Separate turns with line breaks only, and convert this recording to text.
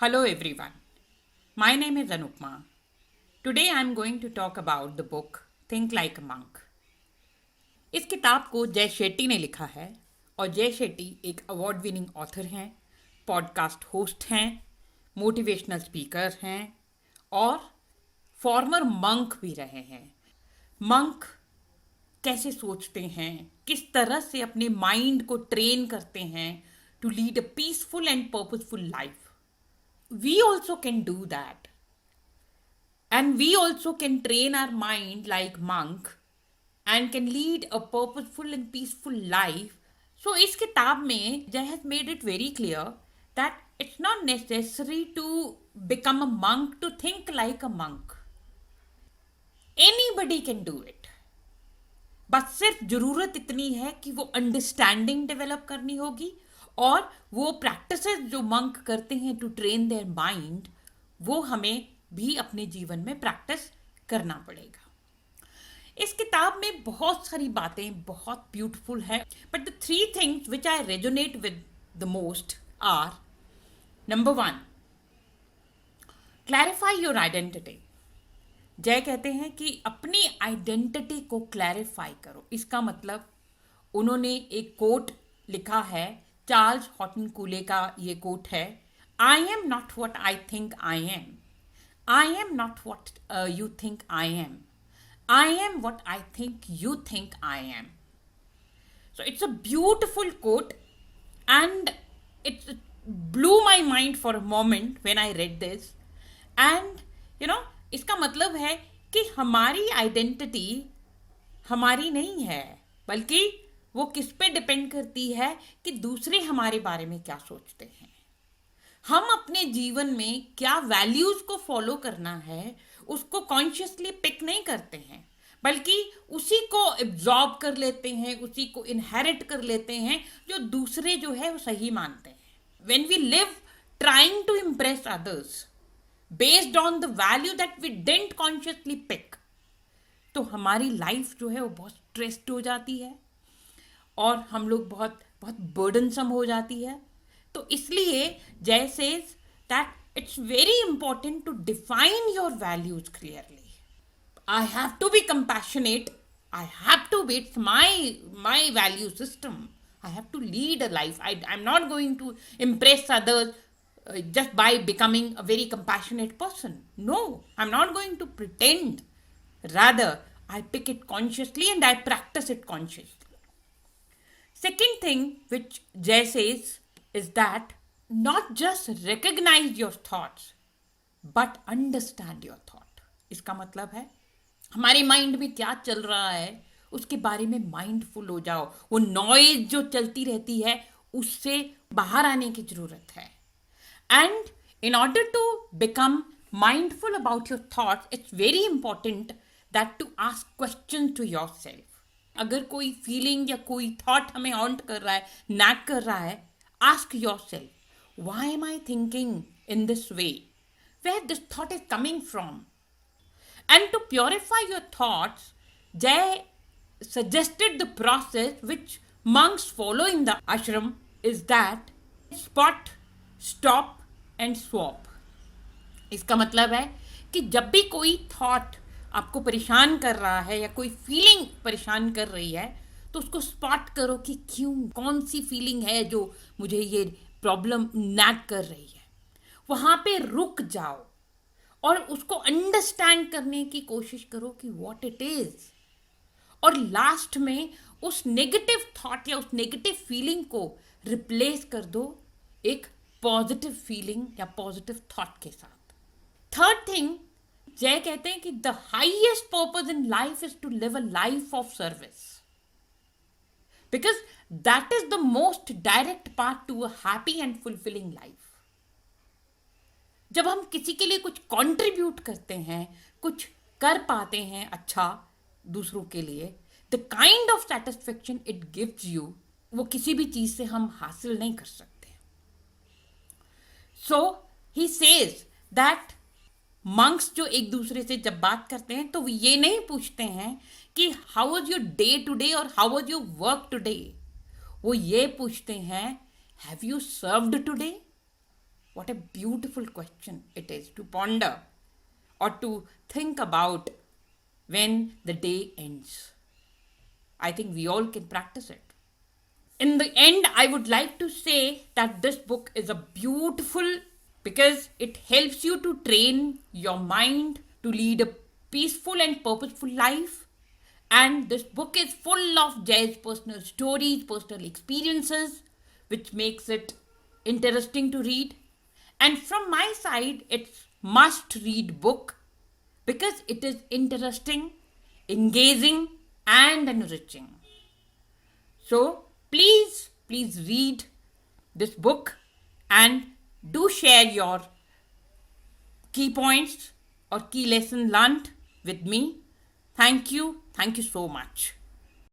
Hello everyone. My name is Anupma. Today I am going to talk about the book Think Like a Monk. इस किताब को जय शेट्टी ने लिखा है और जय शेट्टी एक अवार्ड विनिंग ऑथर हैं, पॉडकास्ट होस्ट हैं, मोटिवेशनल स्पीकर हैं और फॉर्मर मंक भी रहे हैं। मंक कैसे सोचते हैं, किस तरह से अपने माइंड को ट्रेन करते हैं to lead a peaceful and purposeful life. We also can do that, and we also can train our mind like monk and can lead a purposeful and peaceful life. So इस किताब में Jay has made it very clear that it's not necessary to become a monk to think like a monk. Anybody can do it. बस सिर्फ जरूरत इतनी है कि वो अंडरस्टैंडिंग डेवलप करनी होगी और वो प्रैक्टिसेस जो मंक करते हैं टू ट्रेन देयर माइंड, वो हमें भी अपने जीवन में प्रैक्टिस करना पड़ेगा। इस किताब में बहुत सारी बातें बहुत ब्यूटीफुल है, but the three things which I resonate with the most are: number 1, clarify your identity. Jay कहते हैं कि अपनी आइडेंटिटी को क्लैरिफाई करो। इसका मतलब उन्होंने एक कोट लिखा है, चार्ल्स हॉटन कूले का ये कोट है: I am not what I think I am, I am not what you think I am, I am what I think you think I am. So it's a beautiful quote and it's blew my mind for a moment when I read this. And इसका मतलब है कि हमारी identity हमारी नहीं है, बल्कि वो किस पे डिपेंड करती है कि दूसरे हमारे बारे में क्या सोचते हैं। हम अपने जीवन में क्या वैल्यूज को फॉलो करना है उसको कॉन्शियसली पिक नहीं करते हैं, बल्कि उसी को एब्जॉर्ब कर लेते हैं, उसी को इनहेरिट कर लेते हैं जो दूसरे जो है वो सही मानते हैं। When we live trying to impress others based on the value that we didn't consciously pick, तो हमारी लाइफ जो है वो बहुत स्ट्रेस्ड हो जाती है और हम लोग बहुत बहुत बर्डनसम हो जाती है। तो इसलिए Jay says that it's very important to define your values clearly. I have to be compassionate, I have to be, it's my value system, I have to lead a life. I'm not going to impress others just by becoming a very compassionate person. No, I'm not going to pretend. Rather, I pick it consciously and I practice it consciously. Second thing which Jay says is that not just recognize your thoughts, but understand your thought. इसका मतलब है हमारे mind में क्या चल रहा है उसके बारे में माइंडफुल हो जाओ। वो नॉइज जो चलती रहती है उससे बाहर आने की जरूरत है। And in order to become mindful about your thoughts, it's very important that to ask question to yourself. अगर कोई फीलिंग या कोई थॉट हमें हॉन्ट कर रहा है, नैग कर रहा है, ask yourself, why am I thinking in this way, where this thought is coming from. And to purify your thoughts, Jay suggested the process which monks follow in the ashram is that spot, stop and swap. इसका मतलब है कि जब भी कोई thought आपको परेशान कर रहा है या कोई फीलिंग परेशान कर रही है तो उसको स्पॉट करो कि क्यों, कौन सी फीलिंग है जो मुझे ये प्रॉब्लम नैग कर रही है। वहां पे रुक जाओ और उसको अंडरस्टैंड करने की कोशिश करो कि व्हाट इट इज, और लास्ट में उस नेगेटिव थॉट या उस नेगेटिव फीलिंग को रिप्लेस कर दो एक पॉजिटिव फीलिंग या पॉजिटिव थॉट के साथ। थर्ड थिंग, जय कहते हैं कि the highest purpose in life is to live a life of service, because that is the most direct path to a happy and fulfilling life. जब हम किसी के लिए कुछ कंट्रीब्यूट करते हैं, कुछ कर पाते हैं अच्छा दूसरों के लिए, the kind of satisfaction it gives you, वो किसी भी चीज से हम हासिल नहीं कर सकते। सो ही सेज दैट मंक्स जो एक दूसरे से जब बात करते हैं तो वो ये नहीं पूछते हैं कि how was your day today और how was your work today, वो ये पूछते हैं have you served today, What a beautiful question it is to ponder or to think about when the day ends. I think we all can practice it. In the end, I would like to say that this book is a beautiful because it helps you to train your mind to lead a peaceful and purposeful life. And this book is full of Jay's personal stories, personal experiences, which makes it interesting to read. And from my side, it's must read book because it is interesting, engaging, and enriching. So please read this book and do share your key points or key lesson learned with me. Thank you so much.